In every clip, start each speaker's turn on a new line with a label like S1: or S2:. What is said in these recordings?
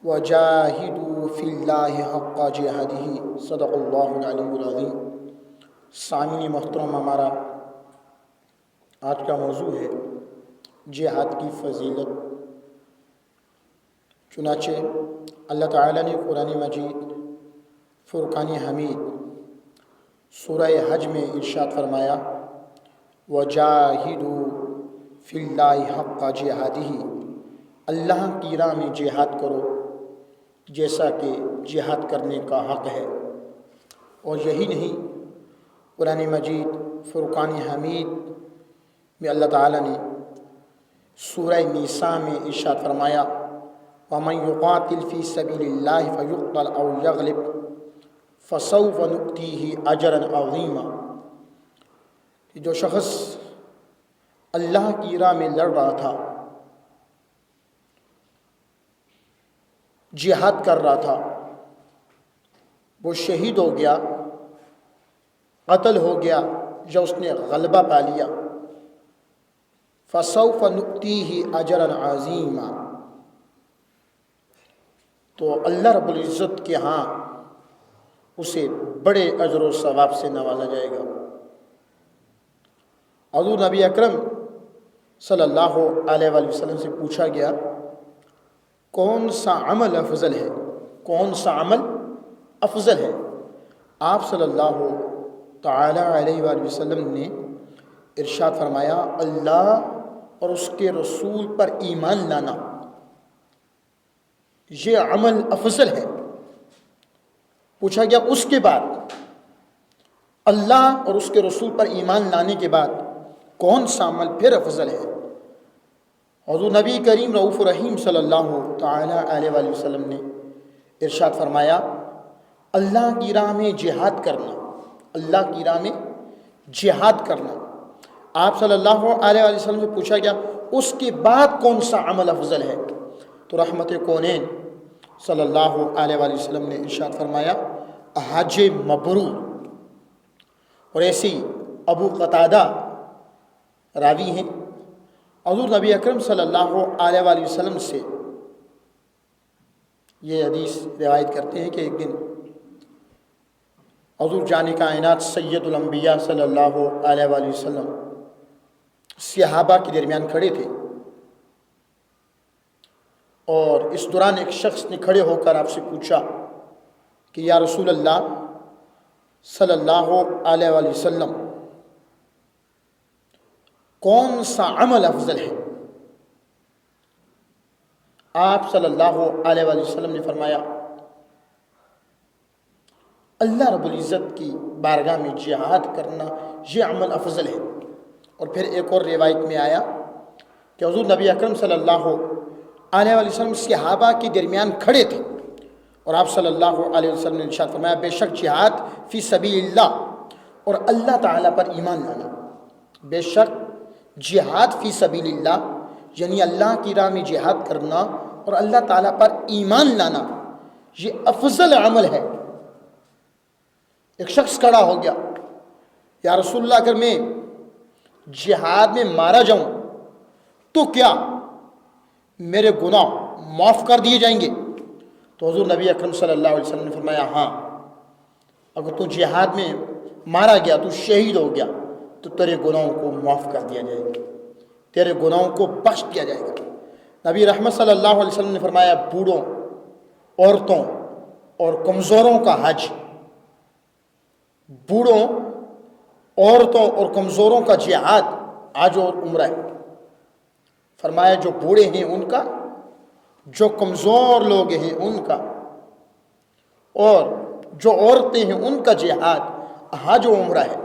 S1: وجاہدوا فی اللہ حق جہادہ صدق اللہ العلی العظیم۔ سامعین محترم، ہمارا آج کا موضوع ہے جہاد کی فضیلت۔ چنانچہ اللہ تعالیٰ نے قرآن مجید فرقان حمید سورہ حج میں ارشاد فرمایا وجاہدوا فی اللہ حق جہادہ، اللہ کی راہ میں جہاد کرو جیسا کہ جہاد کرنے کا حق ہے۔ اور یہی نہیں، قرآن مجید فرقان حمید میں اللہ تعالیٰ نے سورہ نساء میں ارشاد فرمایا وَمَن يُقَاتِلْ فِي سَبِيلِ اللَّهِ فَيُقْتَلْ أَوْ يَغْلِبْ فَسَوْفَ نُؤْتِيهِ أَجْرًا عَظِيمًا، کہ جو شخص اللہ کی راہ میں لڑ رہا تھا، جہاد کر رہا تھا، وہ شہید ہو گیا، قتل ہو گیا یا اس نے غلبہ پا لیا، فَسَوْفَ نُؤْتِيهِ أَجْرًا عَظِيمًا، تو اللہ رب العزت کے ہاں اسے بڑے اجر و ثواب سے نوازا جائے گا۔ حضور نبی اکرم صلی اللہ علیہ وآلہ وسلم سے پوچھا گیا کون سا عمل افضل ہے، کون سا عمل افضل ہے؟ آپ صلی اللہ تعالی علیہ وآلہ وسلم نے ارشاد فرمایا اللہ اور اس کے رسول پر ایمان لانا، یہ عمل افضل ہے۔ پوچھا گیا اس کے بعد، اللہ اور اس کے رسول پر ایمان لانے کے بعد کون سا عمل پھر افضل ہے؟ حضور نبی کریم رؤوف رحیم صلی اللہ تعالی علیہ وآلہ وسلم نے ارشاد فرمایا اللہ کی راہ میں جہاد کرنا، اللہ کی راہ میں جہاد کرنا۔ آپ صلی اللہ علیہ وآلہ وسلم سے پوچھا گیا اس کے بعد کون سا عمل افضل ہے؟ تو رحمت کونین صلی اللہ علیہ وآلہ وسلم نے ارشاد فرمایا حج مبرور۔ اور ایسے ہی ابو قتادہ راوی ہیں، حضور نبی اکرم صلی اللہ علیہ وآلہ وسلم سے یہ حدیث روایت کرتے ہیں کہ ایک دن حضور جان کائنات سید الانبیاء صلی اللہ علیہ وآلہ وسلم صحابہ کے درمیان کھڑے تھے، اور اس دوران ایک شخص نے کھڑے ہو کر آپ سے پوچھا کہ یا رسول اللہ صلی اللہ علیہ وآلہ وسلم کون سا عمل افضل ہے؟ آپ صلی اللہ علیہ وآلہ وسلم نے فرمایا اللہ رب العزت کی بارگاہ میں جہاد کرنا یہ عمل افضل ہے۔ اور پھر ایک اور روایت میں آیا کہ حضور نبی اکرم صلی اللہ علیہ وآلہ وسلم صحابہ کے درمیان کھڑے تھے، اور آپ صلی اللہ علیہ وسلم نے ارشاد فرمایا بے شک جہاد فی سبیل اللہ، اور اللہ تعالیٰ پر ایمان لانا، بے شک جہاد فی سبیل اللہ یعنی اللہ کی راہ میں جہاد کرنا اور اللہ تعالیٰ پر ایمان لانا یہ افضل عمل ہے۔ ایک شخص کھڑا ہو گیا یا رسول اللہ اگر میں جہاد میں مارا جاؤں تو کیا میرے گناہ معاف کر دیے جائیں گے؟ تو حضور نبی اکرم صلی اللہ علیہ وسلم نے فرمایا ہاں، اگر تو جہاد میں مارا گیا، تو شہید ہو گیا، تو تیرے گناہوں کو معاف کر دیا جائے گا، تیرے گناہوں کو بخش دیا جائے گا۔ نبی رحمت صلی اللہ علیہ وسلم نے فرمایا بوڑھوں، عورتوں اور کمزوروں کا حج، بوڑھوں، عورتوں اور کمزوروں کا جہاد حج اور عمرہ ہے۔ فرمایا جو بوڑھے ہیں ان کا، جو کمزور لوگ ہیں ان کا، اور جو عورتیں ہیں ان کا جہاد حج و عمرہ ہے۔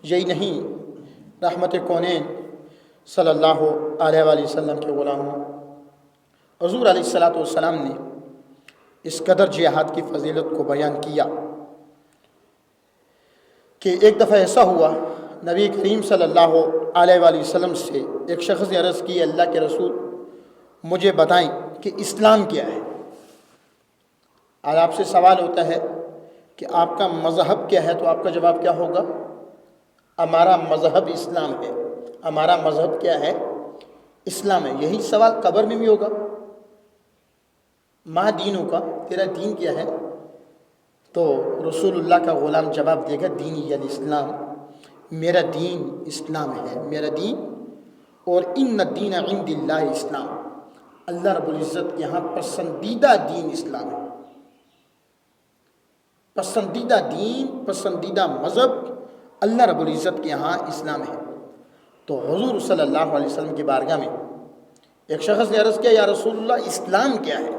S1: یہی نہیں، رحمت کونین صلی اللہ علیہ وآلہ وسلم کے غلاموں، حضور علیہ السلام نے اس قدر جہاد کی فضیلت کو بیان کیا کہ ایک دفعہ ایسا ہوا نبی کریم صلی اللہ علیہ وآلہ وسلم سے ایک شخص نے عرض کی اللہ کے رسول مجھے بتائیں کہ اسلام کیا ہے۔ آج آپ سے سوال ہوتا ہے کہ آپ کا مذہب کیا ہے، تو آپ کا جواب کیا ہوگا؟ ہمارا مذہب اسلام ہے۔ ہمارا مذہب کیا ہے؟ اسلام ہے۔ یہی سوال قبر میں بھی ہوگا۔ ما دینوں کا، تیرا دین کیا ہے؟ تو رسول اللہ کا غلام جواب دے گا دینی الاسلام، میرا دین اسلام ہے، میرا دین، اور ان الدین عند اللہ اسلام، اللہ رب العزت کے یہاں پسندیدہ دین اسلام ہے، پسندیدہ دین، پسندیدہ مذہب اللہ رب العزت کے یہاں اسلام ہے۔ تو حضور صلی اللہ علیہ وسلم کی بارگاہ میں ایک شخص نے عرض کیا یا رسول اللہ اسلام کیا ہے؟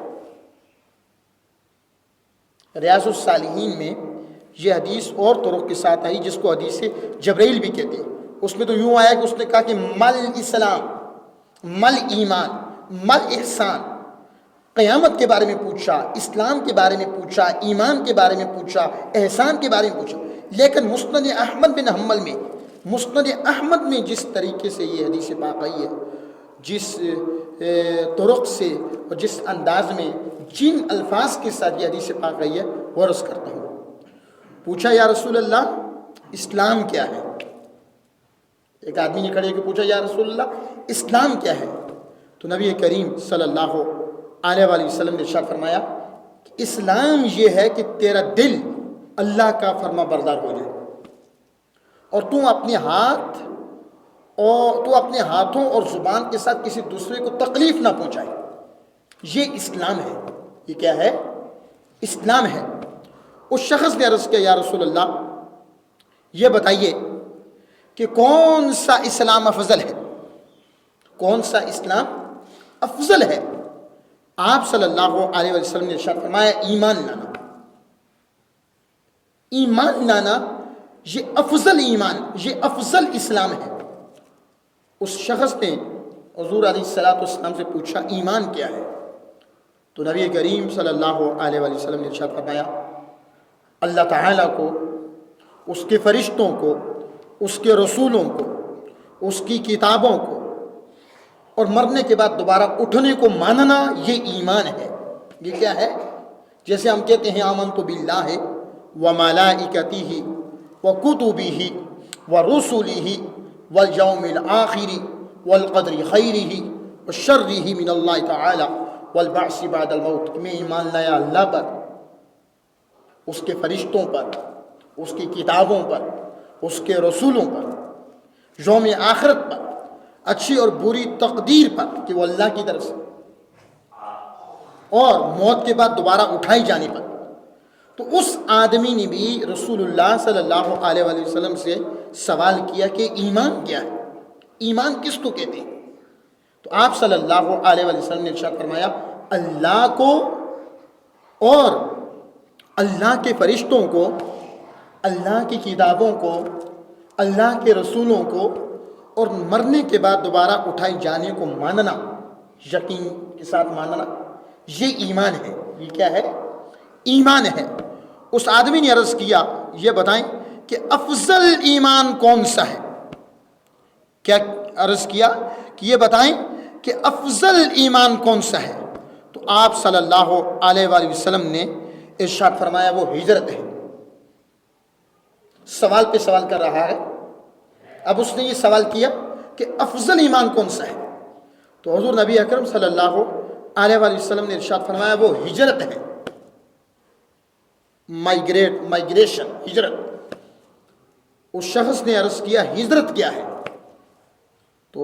S1: ریاض الصالحین میں یہ حدیث اور طرق کے ساتھ آئی جس کو حدیث جبرائیل بھی کہتے ہیں۔ اس میں تو یوں آیا کہ اس نے کہا کہ مل اسلام، مل ایمان، مل احسان، قیامت کے بارے میں پوچھا، اسلام کے بارے میں پوچھا، ایمان کے بارے میں پوچھا، احسان کے بارے میں پوچھا۔ لیکن مسند احمد بن حنبل میں، مسند احمد میں جس طریقے سے یہ حدیث پاک آئی ہے، جس طرق سے اور جس انداز میں، جن الفاظ کے ساتھ یہ حدیث پاک آئی ہے وہ عرض کرتا ہوں۔ پوچھا یا رسول اللہ اسلام کیا ہے؟ ایک آدمی نے کھڑے ہو کے پوچھا یا رسول اللہ اسلام کیا ہے؟ تو نبی کریم صلی اللہ علیہ وآلہ وسلم نے ارشاد فرمایا کہ اسلام یہ ہے کہ تیرا دل اللہ کا فرما بردار ہو جائے اور تو اپنے ہاتھوں اور زبان کے ساتھ کسی دوسرے کو تکلیف نہ پہنچائے، یہ اسلام ہے۔ یہ کیا ہے؟ اسلام ہے۔ اس شخص نے عرض کیا یا رسول اللہ یہ بتائیے کہ کون سا اسلام افضل ہے؟ کون سا اسلام افضل ہے؟ آپ صلی اللہ علیہ وسلم نے ارشاد فرمایا ایمان لانا، ایمان لانا یہ افضل ایمان، یہ افضل اسلام ہے۔ اس شخص نے حضور علیہ السلام سے پوچھا ایمان کیا ہے؟ تو نبی کریم صلی اللہ علیہ وسلم نے ارشاد فرمایا اللہ تعالیٰ کو، اس کے فرشتوں کو، اس کے رسولوں کو، اس کی کتابوں کو اور مرنے کے بعد دوبارہ اٹھنے کو ماننا، یہ ایمان ہے۔ یہ کیا ہے؟ جیسے ہم کہتے ہیں آمنت باللہ وملائکتہ وکتبہ ورسلہ والیوم الآخر والقدر خیرہ وشرہ من اللہ تعالی والبعث بعد الموت، میں ایمان لایا اللہ پر، اس کے فرشتوں پر، اس کی کتابوں پر، اس کے رسولوں پر، یوم آخرت پر، اچھی اور بری تقدیر پر کہ وہ اللہ کی طرف سے، اور موت کے بعد دوبارہ اٹھائی جانے پر۔ تو اس آدمی نے بھی رسول اللہ صلی اللہ علیہ وآلہ وسلم سے سوال کیا کہ ایمان کیا ہے؟ ایمان کس کو کہتے ہیں؟ تو آپ صلی اللہ علیہ وآلہ وسلم نے ارشاد فرمایا اللہ کو اور اللہ کے فرشتوں کو، اللہ کی کتابوں کو، اللہ کے رسولوں کو اور مرنے کے بعد دوبارہ اٹھائی جانے کو ماننا، یقین کے ساتھ ماننا، یہ ایمان ہے۔ یہ کیا ہے؟ ایمان ہے۔ اس آدمی نے عرض کیا یہ بتائیں کہ افضل ایمان کون سا ہے؟ کیا عرض کیا کہ یہ بتائیں کہ افضل ایمان کون سا ہے؟ تو آپ صلی اللہ علیہ وآلہ وسلم نے ارشاد فرمایا وہ ہجرت ہے۔ سوال پہ سوال کر رہا ہے۔ اب اس نے یہ سوال کیا کہ افضل ایمان کون سا ہے؟ تو حضور نبی اکرم صلی اللہ علیہ وآلہ وسلم نے ارشاد فرمایا وہ ہجرت ہے، مائگریشن، ہجرت۔ اس شخص نے عرض کیا ہجرت کیا ہے؟ تو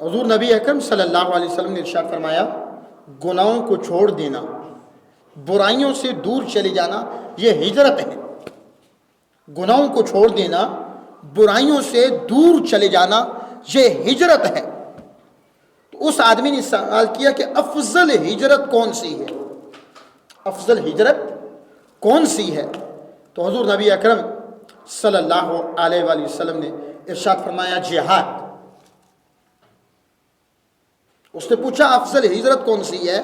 S1: حضور نبی اکرم صلی اللہ علیہ وسلم نے ارشاد فرمایا گناہوں کو چھوڑ دینا، برائیوں سے دور چلے جانا، یہ ہجرت ہے۔ گناہوں کو چھوڑ دینا، برائیوں سے دور چلے جانا، یہ ہجرت ہے۔ تو اس آدمی نے سوال کیا کہ افضل ہجرت کون سی ہے؟ افضل ہجرت کون سی ہے؟ تو حضور نبی اکرم صلی اللہ علیہ وآلہ وسلم نے ارشاد فرمایا جہاد۔ اس نے پوچھا افضل ہجرت کون سی ہے؟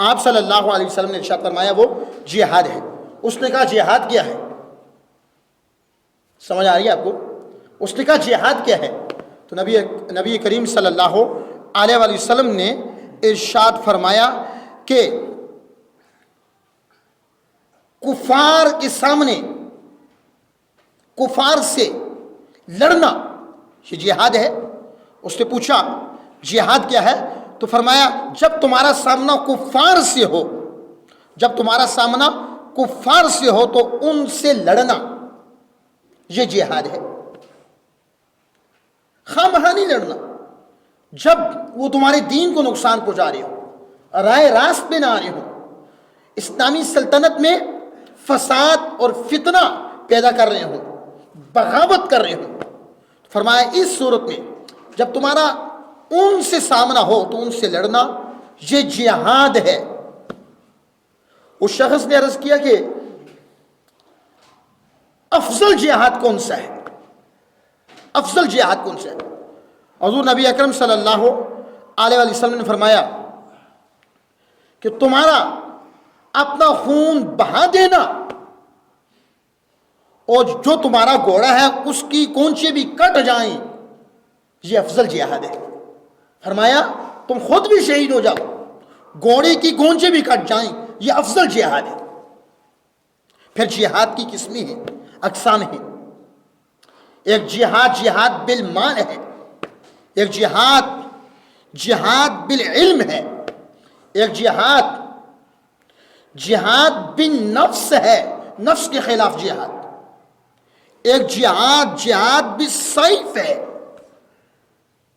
S1: آپ صلی اللہ علیہ وسلم نے ارشاد فرمایا وہ جہاد ہے۔ اس نے کہا جہاد کیا ہے؟ سمجھ آ رہی ہے آپ کو؟ اس نے کہا جہاد کیا ہے؟ تو نبی کریم صلی اللہ علیہ وآلہ وسلم نے ارشاد فرمایا کہ کفار کے سامنے، کفار سے لڑنا یہ جہاد ہے۔ اس نے پوچھا جہاد کیا ہے؟ تو فرمایا جب تمہارا سامنا کفار سے ہو جب تمہارا سامنا کفار سے ہو تو ان سے لڑنا، یہ جہاد ہے۔ خواہ مخواہ نہیں لڑنا، جب وہ تمہارے دین کو نقصان پہنچا رہے ہو، رائے راست میں نہ آ رہے ہو، اسلامی سلطنت میں فساد اور فتنہ پیدا کر رہے ہوں، بغاوت کر رہے ہوں۔ فرمایا اس صورت میں جب تمہارا ان سے سامنا ہو تو ان سے لڑنا یہ جہاد ہے۔ اس شخص نے عرض کیا کہ افضل جہاد کون سا ہے؟ افضل جہاد کون سا ہے؟ حضور نبی اکرم صلی اللہ علیہ وسلم نے فرمایا کہ تمہارا اپنا خون بہا دینا اور جو تمہارا گھوڑا ہے اس کی کونچے بھی کٹ جائیں، یہ افضل جہاد ہے۔ فرمایا تم خود بھی شہید ہو جاؤ، گھوڑے کی گونچے بھی کٹ جائیں، یہ افضل جہاد ہے۔ پھر جہاد کی قسمیں ہیں، اقسام ہیں۔ ایک جہاد بالمال ہے، ایک جہاد بالعلم ہے، ایک جہاد بالنفس ہے، نفس کے خلاف جہاد، ایک جہاد بالسیف ہے،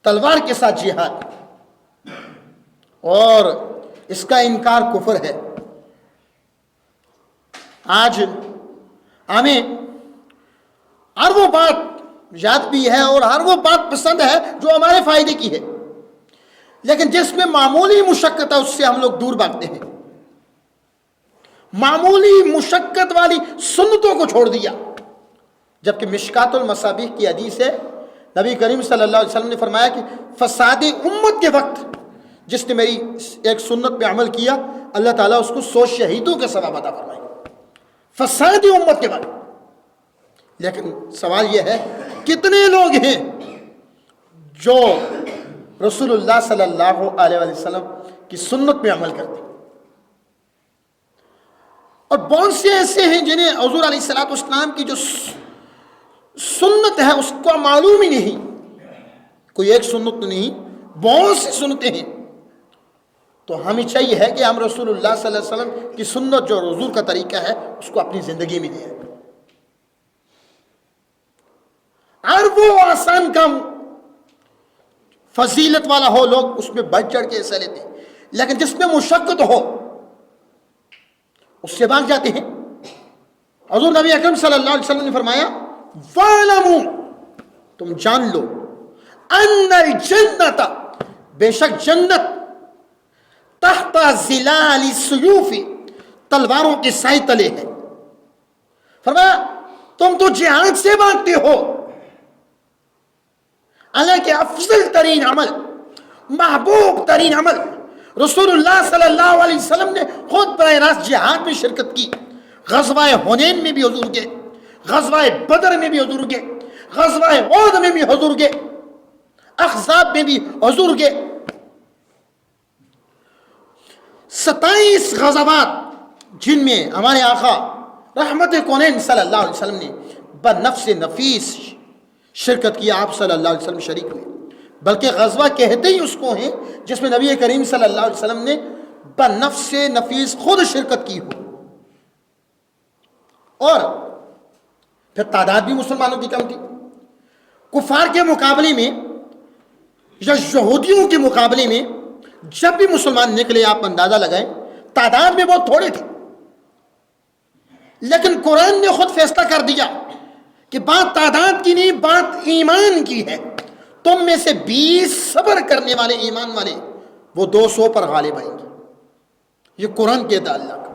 S1: تلوار کے ساتھ جہاد، اور اس کا انکار کفر ہے۔ آج ہمیں ہر وہ بات یاد بھی ہے اور ہر وہ بات پسند ہے جو ہمارے فائدے کی ہے، لیکن جس میں معمولی مشقت ہے اس سے ہم لوگ دور بھاگتے ہیں۔ معمولی مشقت والی سنتوں کو چھوڑ دیا، جبکہ مشکات المصابیح کی حدیث ہے، نبی کریم صلی اللہ علیہ وسلم نے فرمایا کہ فساد امت کے وقت جس نے میری ایک سنت پہ عمل کیا اللہ تعالیٰ اس کو 100 شہیدوں کے ثواب عطا فرمائے، فساد امت کے وقت۔ لیکن سوال یہ ہے کتنے لوگ ہیں جو رسول اللہ صلی اللہ علیہ وسلم کی سنت پہ عمل کرتے ہیں، اور بہت سے ایسے ہیں جنہیں حضور علیہ الصلوۃ والسلام کی جو سنت ہے اس کو معلوم ہی نہیں، کوئی ایک سنت نہیں بہت سی سنتیں ہیں۔ تو ہمیں چاہیے ہے کہ ہم رسول اللہ صلی اللہ علیہ وسلم کی سنت جو حضور کا طریقہ ہے اس کو اپنی زندگی میں لیں۔ اور وہ آسان کام فضیلت والا ہو لوگ اس میں بڑھ چڑھ کے حصہ لیتے ہیں، لیکن جس میں مشقت ہو اس سے بھاگ جاتے ہیں۔ حضور نبی اکرم صلی اللہ علیہ وسلم نے فرمایا وَاعْلَمُوا، تم جان لو، ان الجنت، بے شک جنت، تحت ظلال السیوف، تلواروں کے سائے تلے ہے۔ فرمایا تم تو جہاد سے بھاگتے ہو، حالانکہ افضل ترین عمل، محبوب ترین عمل رسول اللہ صلی اللہ علیہ وسلم نے خود براہ راست جہاد میں شرکت کی۔ غزوہ حنین میں بھی حضور گئے، غزوہ بدر میں بھی حضور گئے، غزوہ احد میں بھی حضور گئے، احزاب میں بھی حضور گئے۔ 27 غزوات جن میں ہمارے آقا رحمت کونین صلی اللہ علیہ وسلم نے بنفس نفیس شرکت کی، آپ صلی اللہ علیہ وسلم شریک ہوئے، بلکہ غزوہ کہتے ہی اس کو ہیں جس میں نبی کریم صلی اللہ علیہ وسلم نے بنفس نفیس خود شرکت کی ہو۔ اور پھر تعداد بھی مسلمانوں کی کم تھی، کفار کے مقابلے میں یا یہودیوں کے مقابلے میں جب بھی مسلمان نکلے آپ اندازہ لگائیں تعداد میں بہت تھوڑے تھے، لیکن قرآن نے خود فیصلہ کر دیا کہ بات تعداد کی نہیں، بات ایمان کی ہے۔ تم میں سے 20 صبر کرنے والے ایمان والے وہ 200 پر غالب آئیں گے، یہ قرآن کہتا ہے اللہ کا۔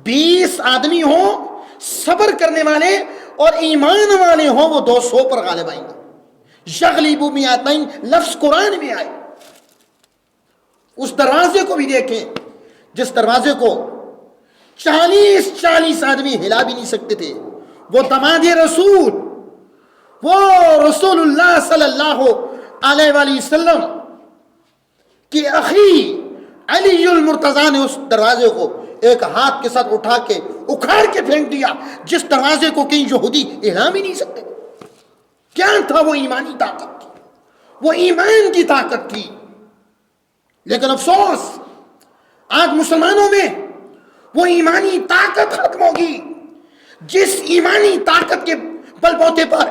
S1: 20 آدمی ہوں صبر کرنے والے اور ایمان والے ہوں وہ 200 پر غالب آئیں گے۔ یغلبوا مئتین لفظ قرآن میں آئے۔ اس دروازے کو بھی دیکھیں جس دروازے کو 40 آدمی ہلا بھی نہیں سکتے تھے، وہ دماد رسول، وہ رسول اللہ صلی اللہ علیہ وآلہ وسلم کی اخی علی المرتضیٰ نے اس دروازے کو ایک ہاتھ کے ساتھ اٹھا کے اکھاڑ کے پھینک دیا، جس دروازے کو کہیں یہودی ہلا بھی نہیں سکتے۔ کیا تھا وہ ایمانی طاقت تھی، وہ ایمان کی طاقت تھی۔ لیکن افسوس آج مسلمانوں میں وہ ایمانی طاقت ختم ہوگی جس ایمانی طاقت کے بل بوتے پر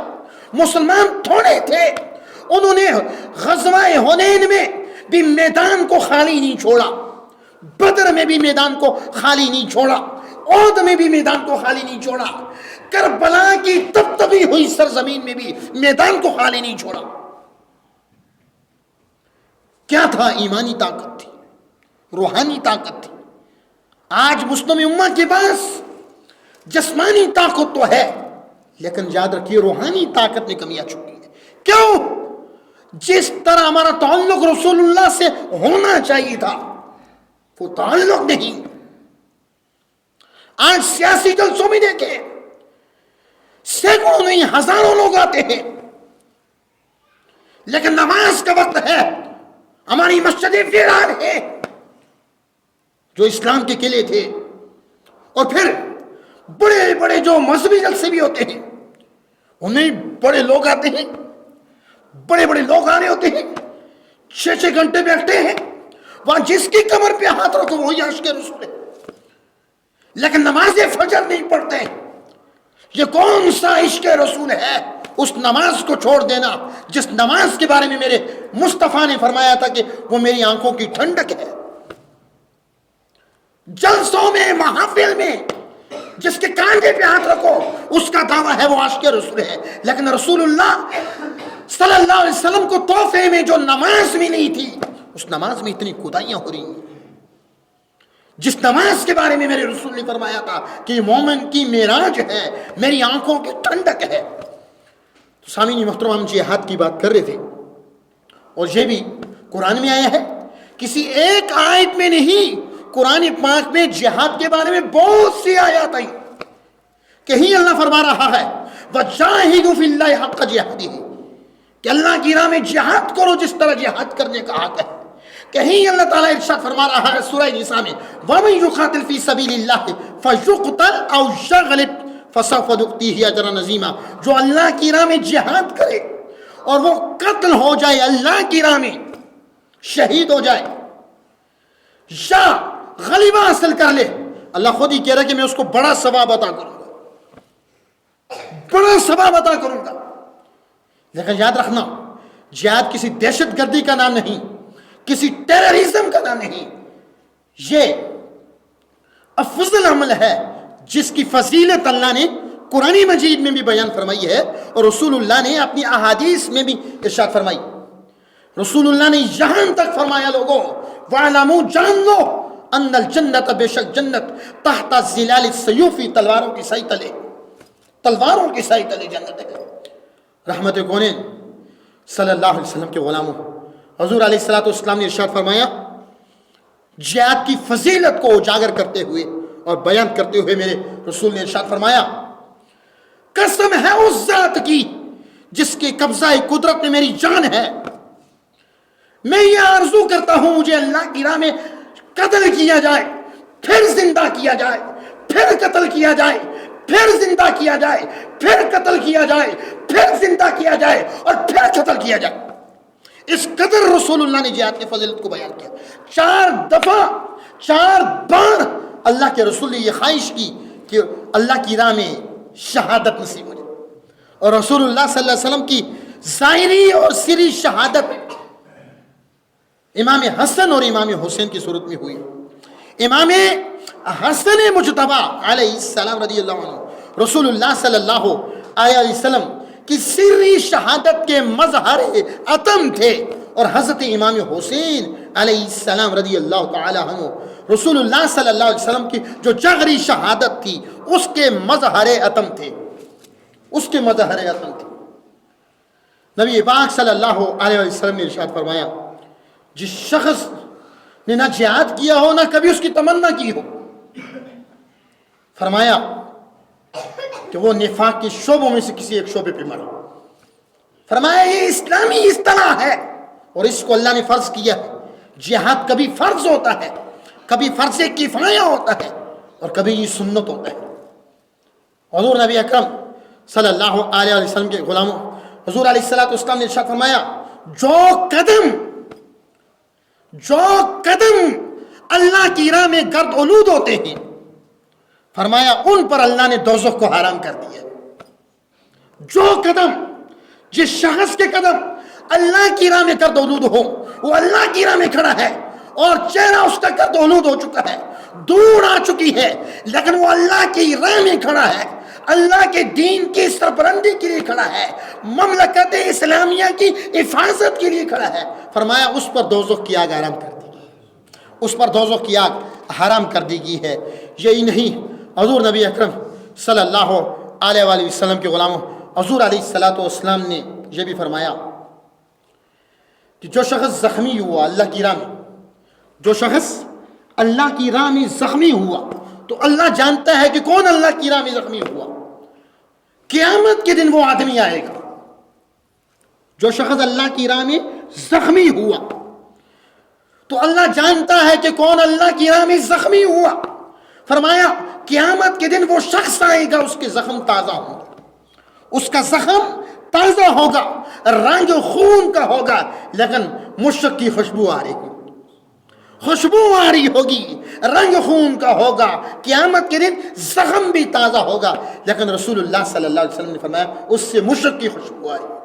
S1: مسلمان تھوڑے تھے. انہوں نے غزوہ حنین میں بھی میدان کو خالی نہیں چھوڑا, بدر میں بھی میدان کو خالی نہیں چھوڑا, احد میں بھی میدان کو خالی نہیں چھوڑا, کربلا کی تبتبی ہوئی سرزمین میں بھی میدان کو خالی نہیں چھوڑا. کیا تھا؟ ایمانی طاقت تھی, روحانی طاقت تھی. آج مسلم امہ کے پاس جسمانی طاقت تو ہے, لیکن یاد رکھیے روحانی طاقت میں کمی آ چکی ہے. کیوں؟ جس طرح ہمارا تعلق رسول اللہ سے ہونا چاہیے تھا وہ تعلق نہیں. آج سیاسی جلسوں میں دیکھیں, سینکڑوں نہیں ہزاروں لوگ آتے ہیں, لیکن نماز کا وقت ہے, ہماری مسجدیں ویران ہیں جو اسلام کے قلعے تھے. اور پھر بڑے بڑے جو مذہبی جلسے بھی ہوتے ہیں انہیں بڑے لوگ آتے ہیں, بڑے بڑے لوگ آنے ہوتے ہیں, 6 گھنٹے بیٹھتے ہیں, وہاں جس کی کمر پہ ہاتھ رکھو وہی عاشق رسول ہے, لیکن نماز فجر نہیں پڑھتے. یہ کون سا عشق رسول ہے؟ اس نماز کو چھوڑ دینا جس نماز کے بارے میں میرے مصطفیٰ نے فرمایا تھا کہ وہ میری آنکھوں کی ٹھنڈک ہے. جلسوں میں, محافل میں جس کے کاندھے پہ ہاتھ رکھو اس کا دعویٰ ہے وہ عاشق رسول ہے. لیکن رسول اللہ صلی اللہ علیہ وسلم کو تحفے میں جو نماز ملی تھی اس نماز میں اتنی خدائیاں ہو رہی ہیں. جس نماز کے بارے میں میرے رسول نے فرمایا تھا کہ مومن کی معراج ہے, میری آنکھوں کی ٹھنڈک ہے. سامعین محترم, ہم جہاد کی بات کر رہے تھے اور یہ بھی قرآن میں آیا ہے, کسی ایک آیت میں نہیں, قرآن پاک میں جہاد کے بارے میں بہت سی آیات آئی. کہیں اللہ فرما رہا ہے وَجَاهِدُوا فِي اللَّهِ حَقَّ جِهَادِهِ, کہ اللہ کی راہ میں جہاد کرو جس طرح جہاد کرنے کا حق ہے. کہیں اللہ تعالیٰ ارشاد فرما رہا ہے سورہ نساء میں وَمَن يُقَاتِلْ فِي سَبِيلِ اللَّهِ فَيُقْتَلْ أَوْ يَغْلِبْ فَسَوْفَ نُؤْتِيهِ أَجْرًا عَظِيمًا, جو اللہ کی راہ میں جہاد کرے اور وہ قتل ہو جائے, اللہ کی راہ میں شہید ہو جائے یا غلبہ حاصل کر لے, اللہ خود ہی کہہ رہا ہے کہ میں اس کو بڑا ثواب عطا کروں گا, بڑا ثواب عطا کروں گا. لیکن یاد رکھنا جہاد کسی دہشت گردی کا نام نہیں, کسی ٹیررزم کا نام نہیں, یہ افضل عمل ہے جس کی فضیلت اللہ نے قرآن مجید میں بھی بیان فرمائی ہے اور رسول اللہ نے اپنی احادیث میں بھی ارشاد فرمائی. رسول اللہ نے یہاں تک فرمایا لوگوں وَعْلَمُوا, جان لو ان الجنت, بے شک جنت, تحت ظلال السیوف, تلواروں کی سائے تلے, تلواروں کی سائے تلے جنت ہے. رحمت کونین صلی اللہ علیہ وسلم کے غلاموں, حضور علیہ الصلوۃ والسلام نے ارشاد فرمایا جہاد کی فضیلت کو اجاگر کرتے ہوئے اور بیان کرتے ہوئے میرے رسول نے ارشاد فرمایا قسم ہے اس ذات کی جس کے قبضہ قدرت میں میری جان ہے, میں یہ آرزو کرتا ہوں مجھے اللہ کی راہ میں قتل کیا جائے, پھر زندہ کیا جائے, پھر قتل کیا جائے, پھر زندہ کیا جائے, پھر قتل کیا جائے, پھر زندہ کیا جائے اور پھر قتل کیا جائے. اس قدر رسول اللہ نے جہاد کی فضیلت کو بیان کیا. 4 دفعہ 4 بار اللہ کے رسول نے یہ خواہش کی کہ اللہ کی راہ میں شہادت نصیب ہو جائے, اور رسول اللہ صلی اللہ علیہ وسلم کی ظاہری اور سری شہادت امام حسن اور امام حسین کی صورت میں ہوئی. امام حسن مجتبی علیہ السلام رضی اللہ عنہ رسول اللہ صلی اللہ علیہ وسلم کی سری شہادت کے مظہر عتم تھے, اور حضرت امام حسین علیہ السلام رضی اللہ تعالی عنہ رسول اللہ صلی اللہ علیہ وسلم کی جو جغری شہادت تھی اس کے مظہر عتم تھے, اس کے مظہر عتم تھے. نبی پاک صلی اللہ علیہ وسلم نے ارشاد فرمایا جس شخص نے نہ جہاد کیا ہو نہ کبھی اس کی تمنا کی ہو, فرمایا کہ وہ نفاق کے شعبوں میں سے کسی ایک شعبے پہ مرا. فرمایا یہ اسلامی اصطلاح ہے اور اس کو اللہ نے فرض کیا ہے. جہاد کبھی فرض ہوتا ہے, کبھی فرض کفایہ ہوتا ہے اور کبھی یہ سنت ہوتا ہے. حضور نبی اکرم صلی اللہ علیہ وسلم کے غلاموں حضور علیہ الصلوۃ والسلام نے ارشاد فرمایا جو قدم اللہ کی راہ میں گرد آلود ہوتے ہیں فرمایا ان پر اللہ نے دوزخ کو حرام کر دیا. جو قدم، جس شخص کے قدم اللہ کی راہ میں گردآلود ہو، وہ اللہ کی راہ میں کھڑا ہے اور چہرہ اس کا گردآلود ہو چکا ہے، دور آ چکی ہے، لیکن وہ اللہ کی راہ میں کھڑا ہے، اللہ کے دین کی سربلندی کے لیے کھڑا ہے، مملکت اسلامیہ کی حفاظت کے لیے کھڑا ہے. فرمایا اس پر دوزخ کی آگ حرام کر دی گئی، اس پر دوزخ کی آگ حرام کر دی گئی ہے. یہی نہیں، حضور نبی اکرم صلی اللہ علیہ وآلہ وسلم کے غلاموں، حضور علیہ السلام نے یہ بھی فرمایا کہ جو شخص زخمی ہوا اللہ کی راہ میں، جو شخص اللہ کی راہ میں زخمی ہوا، تو اللہ جانتا ہے کہ کون اللہ کی راہ میں زخمی ہوا. قیامت کے دن وہ آدمی آئے گا جو شخص اللہ کی راہ میں زخمی ہوا، تو اللہ جانتا ہے کہ کون اللہ کی راہ میں زخمی ہوا. فرمایا قیامت کے دن وہ شخص آئے گا، اس کے زخم تازہ ہوں گے، اس کا زخم تازہ ہوگا، رنگ خون کا ہوگا، لیکن مشک کی خوشبو آ رہی ہوگی، خوشبو آ رہی ہوگی، رنگ خون کا ہوگا. قیامت کے دن زخم بھی تازہ ہوگا، لیکن رسول اللہ صلی اللہ علیہ وسلم نے فرمایا اس سے مشک کی خوشبو آ رہی.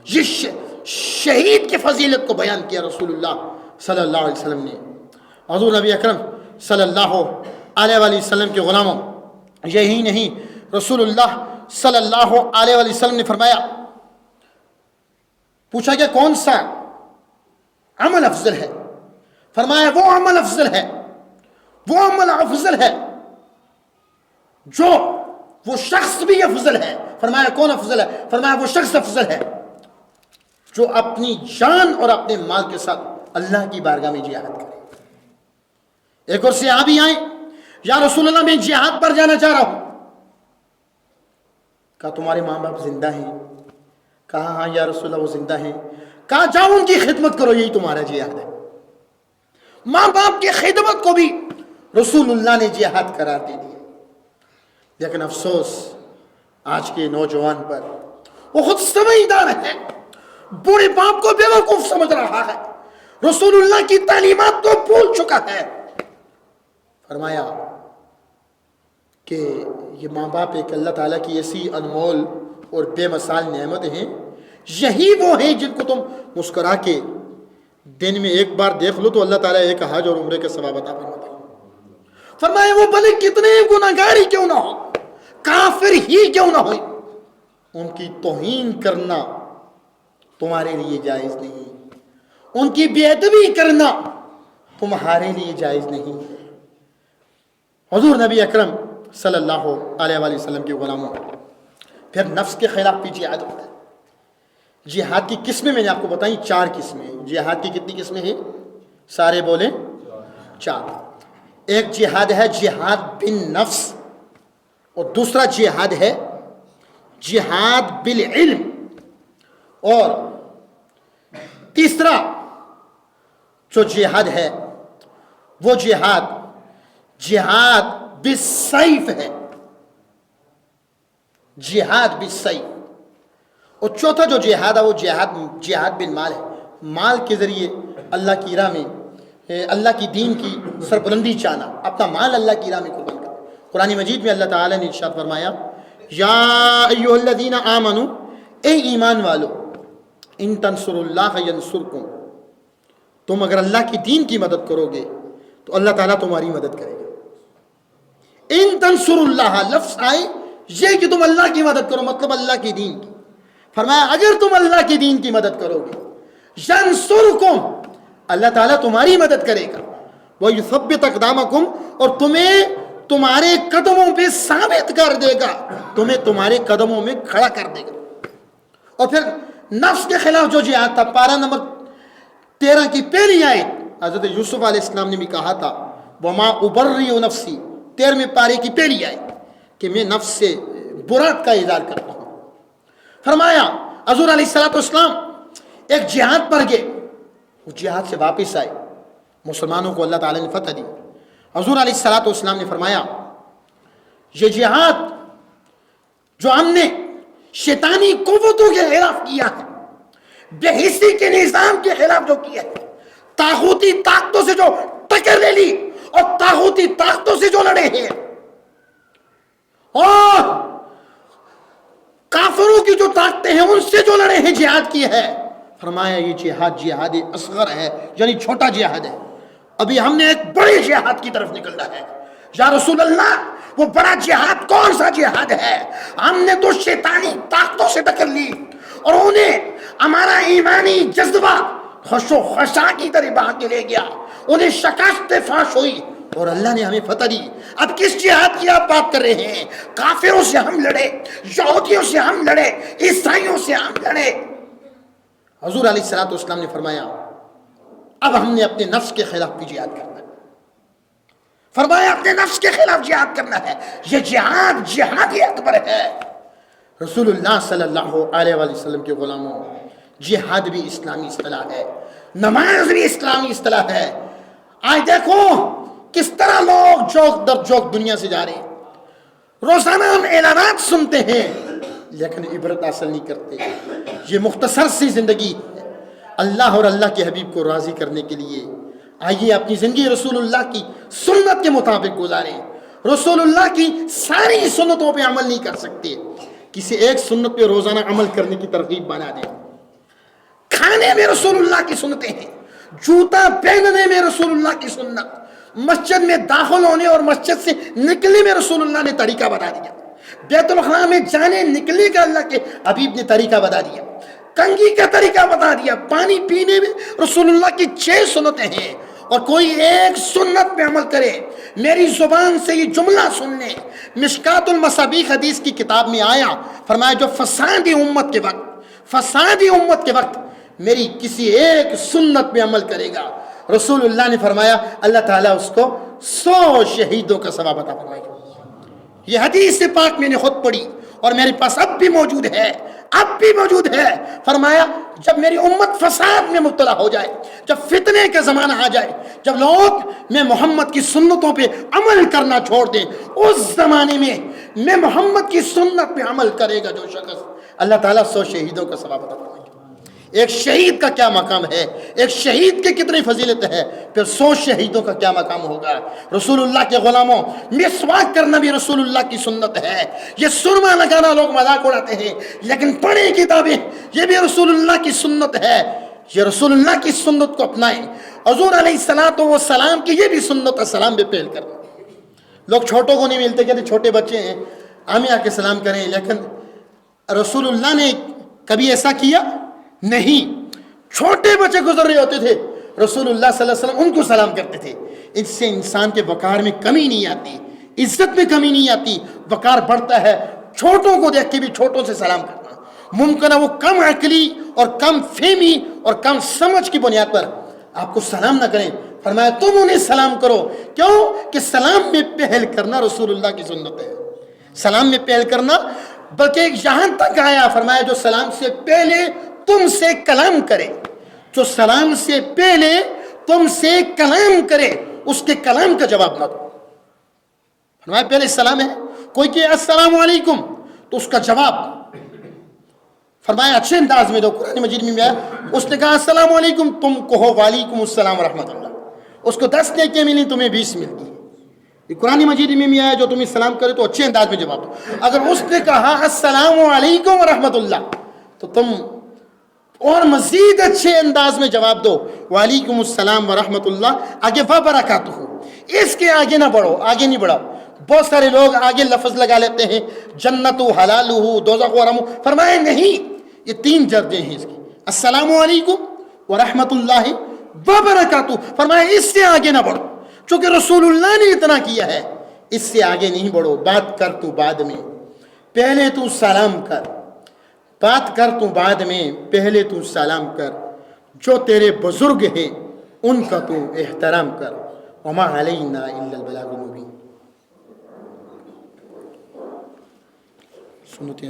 S1: یہ شہید کی فضیلت کو بیان کیا رسول اللہ صلی اللہ علیہ وسلم نے. حضور نبی اکرم صلی اللہ علیہ وآلہ وسلم کے غلاموں، یہی نہیں، رسول اللہ صلی اللہ علیہ وآلہ وسلم نے فرمایا، پوچھا کہ کون سا عمل افضل ہے؟ فرمایا وہ عمل افضل ہے، وہ عمل افضل ہے جو وہ شخص بھی افضل ہے. فرمایا کون افضل ہے؟ فرمایا وہ شخص افضل ہے جو اپنی جان اور اپنے مال کے ساتھ اللہ کی بارگاہ میں جہاد کرے. ایک اور صحابی آئے، یا رسول اللہ میں جہاد پر جانا چاہ رہا ہوں. کہا تمہارے ماں باپ زندہ ہیں؟ کہا ہاں یا رسول اللہ وہ زندہ ہیں. کہا جاؤ ان کی خدمت کرو، یہی تمہارا جہاد ہے. ماں باپ کی خدمت کو بھی رسول اللہ نے جہاد قرار دے دیا. لیکن افسوس آج کے نوجوان پر، وہ خود سمجھدار ہے، بوڑھے باپ کو بیوقوف سمجھ رہا ہے، رسول اللہ کی تعلیمات کو بھول چکا ہے. فرمایا کہ یہ ماں باپ ایک اللہ تعالیٰ کی ایسی انمول اور بے مثال نعمت ہیں، یہی وہ ہیں جن کو تم مسکرا کے دن میں ایک بار دیکھ لو تو اللہ تعالیٰ ایک حج اور عمرے کے ثواب عطا فرماتا ہے. فرمایا وہ بھلے کتنے گناہگار ہی کیوں نہ ہو، کافر ہی کیوں نہ ہو، ان کی توہین کرنا تمہارے لیے جائز نہیں، ان کی بے ادبی کرنا تمہارے لیے جائز نہیں. حضور نبی اکرم صلی اللہ علیہ وآلہ وسلم کے غلاموں، پھر نفس کے خلاف بھی جہاد ہوتا ہے. جہاد کی قسمیں میں نے آپ کو بتائیں 4 قسمیں. جہاد کی کتنی قسمیں ہیں؟ سارے بولیں 4. ایک جہاد ہے جہاد بن نفس، اور دوسرا جہاد ہے جہاد بالعلم، اور تیسرا جو جہاد ہے وہ جہاد بالسیف ہے، جہاد بالسیف. اور چوتھا جو جہاد ہے وہ جہاد بالمال ہے، مال کے ذریعے اللہ کی راہ میں اللہ کی دین کی سربلندی چاہنا، اپنا مال اللہ کی راہ میں قربان کرنا. قرآن مجید میں اللہ تعالیٰ نے ارشاد فرمایا، یا ایھا الذین آمنوا، اے ایمان والو، ان تنصروا اللہ ینصرکم، تم اگر اللہ کی دین کی مدد کرو گے تو اللہ تعالیٰ تمہاری مدد کرے گا. ان تنصروا اللہ، لفظ آئے یہ کہ تم اللہ کی مدد کرو، مطلب اللہ کی دین کی. فرمایا اگر تم اللہ کی دین کی مدد کرو گے، ینصرکم، اللہ تعالیٰ تمہاری مدد کرے گا، وَيُثَبِّتْ أَقْدَامَكُمْ، اور تمہیں تمہارے قدموں پہ ثابت کر دے گا، تمہیں تمہارے قدموں میں کھڑا کر دے گا. اور پھر نفس کے خلاف جو جہاد تھا، پارہ نمبر 13 کی پہلی آیت، حضرت یوسف علیہ السلام نے بھی کہا تھا، وَمَا أُبَرِّئُ نَفْسِي، 13ویں پارے کی پہلی آیت، کہ میں نفس سے برات کا اظہار کرتا ہوں. فرمایا حضور علیہ السلام ایک جہاد پر گئے، وہ جہاد سے واپس آئے، مسلمانوں کو اللہ تعالیٰ نے فتح دی. حضور علیہ السلام نے فرمایا یہ جہاد جو ہم نے شیطانی قوتوں کے خلاف کیا ہے، بے حسی کے نظام کے خلاف جو کیا ہے، طاغوتی طاقتوں سے جو ٹکر لے لی اور طاغوتی طاقتوں سے جو لڑے ہیں، اور کافروں کی جو طاقتیں ہیں ان سے جو لڑے ہیں جہاد کی ہے. فرمایا یہ جہاد اصغر ہے، یعنی چھوٹا جہاد ہے. ابھی ہم نے ایک بڑے جہاد کی طرف نکلنا ہے. یا رسول اللہ وہ بڑا جہاد کون سا جہاد ہے؟ ہم نے تو شیطانی طاقتوں سے ٹکر لی اور انہیں ہمارا ایمانی جذبہ خوش و خشاں کی طرح بہا کے لے گیا، انہیں شکست فاش ہوئی اور اللہ نے ہمیں فتح دی. اب کس جہاد کی آپ بات کر رہے ہیں؟ کافروں سے ہم لڑے، یہودیوں سے ہم لڑے، عیسائیوں سے ہم لڑے. حضور علیہ الصلوۃ والسلام نے فرمایا اب ہم نے اپنے نفس کے خلاف بھی جہاد کرنا ہے. فرمایا اپنے نفس کے خلاف جہاد کرنا ہے. یہ جہاد اکبر ہے. رسول اللہ صلی اللہ علیہ وآلہ وسلم کے غلاموں، جہاد بھی اسلامی اصطلاح ہے، نماز بھی اسلامی اصطلاح ہے. آج دیکھو کس طرح لوگ جوک در جوک دنیا سے جا رہے ہیں. روزانہ ہم اعلانات سنتے ہیں لیکن عبرت حاصل نہیں کرتے. یہ مختصر سی زندگی ہے اللہ اور اللہ کے حبیب کو راضی کرنے کے لیے. آئیے اپنی زندگی رسول اللہ کی سنت کے مطابق گزاریں. رسول اللہ کی ساری سنتوں پہ عمل نہیں کر سکتے، کسی ایک سنت پہ روزانہ عمل کرنے کی ترغیب بنا دیں. کھانے میں رسول اللہ کی سنتیں ہیں، جوتا پہننے میں رسول اللہ کی سنت، مسجد میں داخل ہونے اور مسجد سے نکلنے میں رسول اللہ نے طریقہ بتا دیا، بیت الخلاء میں جانے نکلنے کا اللہ کے حبیب نے طریقہ بتا دیا، کنگھی کا طریقہ بتا دیا، پانی پینے میں رسول اللہ کی 6 سنتیں ہیں. اور کوئی ایک سنت پہ عمل کرے، میری زبان سے یہ جملہ سن لیں. مشکات المصابیح حدیث کی کتاب میں آیا، فرمایا جو فسادی امت کے وقت میری کسی ایک سنت پہ عمل کرے گا، رسول اللہ نے فرمایا اللہ تعالیٰ اس کو 100 شہیدوں کا ثواب عطا فرمائے گا. یہ حدیث پاک میں نے خود پڑھی اور میرے پاس اب بھی موجود ہے. فرمایا جب میری امت فساد میں مبتلا ہو جائے، جب فتنے کا زمانہ آ جائے، جب لوگ میں محمد کی سنتوں پہ عمل کرنا چھوڑ دیں، اس زمانے میں محمد کی سنت پہ عمل کرے گا جو شخص، اللہ تعالیٰ 100 شہیدوں کا ثواب عطا فرمائے گا. ایک شہید کا کیا مقام ہے، ایک شہید کی کتنی فضیلت ہے، پھر 100 شہیدوں کا کیا مقام ہوگا. رسول اللہ کے غلاموں، مسواک کرنا بھی رسول اللہ کی سنت ہے. یہ سرما لگانا لوگ مذاق اڑاتے ہیں لیکن پڑھیں کتابیں، یہ بھی رسول اللہ کی سنت ہے. یہ رسول اللہ کی سنت کو اپنائیں. حضور علیہ الصلوۃ والسلام کی یہ بھی سنت ہے، سلام پہ پہل کرنا. لوگ چھوٹوں کو نہیں ملتے، کہتے چھوٹے بچے ہیں ہمیں آ کے سلام کریں، لیکن رسول اللہ نے کبھی ایسا کیا نہیں. چھوٹے بچے گزر رہے ہوتے تھے، رسول اللہ صلی اللہ علیہ وسلم ان کو سلام کرتے تھے. اس سے انسان کے وقار میں کمی نہیں آتی، عزت میں کمی نہیں آتی، وقار بڑھتا ہے. چھوٹوں کو دیکھ کے بھی چھوٹوں سے سلام کرنا. ممکن ہے وہ کم عقلی اور کم فہمی اور کم سمجھ کی بنیاد پر آپ کو سلام نہ کریں. فرمایا تم انہیں سلام کرو. کیوں کہ سلام میں پہل کرنا رسول اللہ کی سنت ہے. سلام میں پہل کرنا، بلکہ یہاں تک آیا فرمایا جو سلام سے پہلے تم سے کلام کرے، جو سلام سے پہلے تم سے کلام کرے اس کے کلام کا جواب نہ دو. فرمایا پہلے سلام ہے، کوئی کہ السلام علیکم تو اس کا جواب فرمایا اچھے انداز میں دو. قرآن مجید میں آیا اس نے کہا السلام علیکم، تم کہو وعلیکم السلام ورحمۃ اللہ. اس کو 10 نیکیاں ملی، تمہیں 20 ملتی ہے. یہ قرآن مجید میں آیا جو تمہیں سلام کرے تو اچھے انداز میں جواب دو. اگر اس نے کہا السلام علیکم ورحمۃ اللہ تو تم اور مزید اچھے انداز میں جواب دو وعلیکم السلام ورحمۃ اللہ، آگے وبرکاتہ. اس کے آگے نہ بڑھو، آگے نہیں بڑھاؤ. بہت سارے لوگ آگے لفظ لگا لیتے ہیں جنت حلال دوزخ حرام. فرمایا نہیں، یہ 3 درجے ہیں اس کے، السلام علیکم ورحمۃ اللہ وبرکاتہ. فرمایا اس سے آگے نہ بڑھو، چونکہ رسول اللہ نے اتنا کیا ہے، اس سے آگے نہیں بڑھو. بات کر تو بعد میں، پہلے تو سلام کر. بات کر تو بعد میں، پہلے تو سلام کر. جو تیرے بزرگ ہیں ان کا تو احترام کر. وما علینا الا البلاغ المبین. سنتے